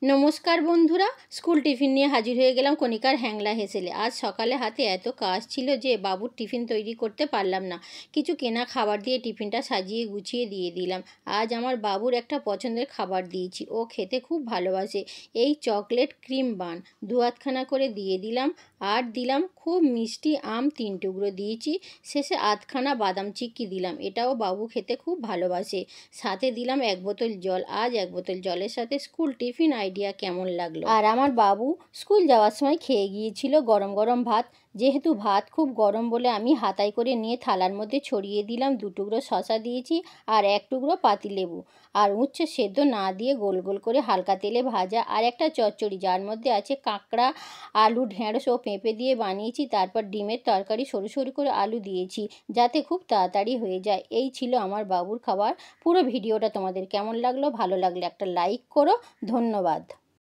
নমস্কার বন্ধুরা, school tiffin নিয়ে হাজির হয়ে গেলাম কণিকার হ্যাংলা হেসেলে। আজ সকালে হাতে এত কাজ ছিল যে বাবুর টিফিন তৈরি করতে পারলাম না। কিছু কেনা খাবার দিয়ে টিফিনটা সাজিয়ে গুছিয়ে দিয়ে দিলাম। আজ আমার বাবুর একটা পছন্দের খাবার দিয়েছি, ও খেতে খুব ভালোবাসে। এই চকলেট ক্রিম বান 2 আধখানা করে দিয়ে দিলাম। আর দিলাম খুব মিষ্টি আম 3 টুকরো দিয়েছি। শেষে আধখানা বাদাম চিক্কি দিলাম, এটাও বাবু খেতে খুব ভালোবাসে। সাথে দিলাম 1 বোতল জল। আজ 1 বোতল জলের সাথে স্কুল টিফিন আইডিয়া কেমন লাগলো? আর আমার বাবু স্কুল যাওয়ার সময় খেয়ে গিয়েছিল গরম গরম ভাত। যেহেতু ভাত খুব গরম বলে আমি হাতায় করে নিয়ে থালার মধ্যে ছড়িয়ে দিলাম। 2 টুকরো শশা দিয়েছি আর 1 টুকরো পাতিলেবু। আর উচ্ছে সেদ্ধ না দিয়ে গোল গোল করে হালকা তেলে ভাজা। আর একটা চচ্চড়ি যার মধ্যে আছে কাঁকড়া, আলু, ঢেঁড়স ও পেঁপে দিয়ে বানিয়েছি। তারপর ডিমের তরকারি, সরু সরু করে আলু দিয়েছি যাতে খুব তাড়াতাড়ি হয়ে যায়। এই ছিল আমার বাবুর খাবার। পুরো ভিডিওটা তোমাদের কেমন লাগলো? ভালো লাগলে একটা লাইক করো। ধন্যবাদ।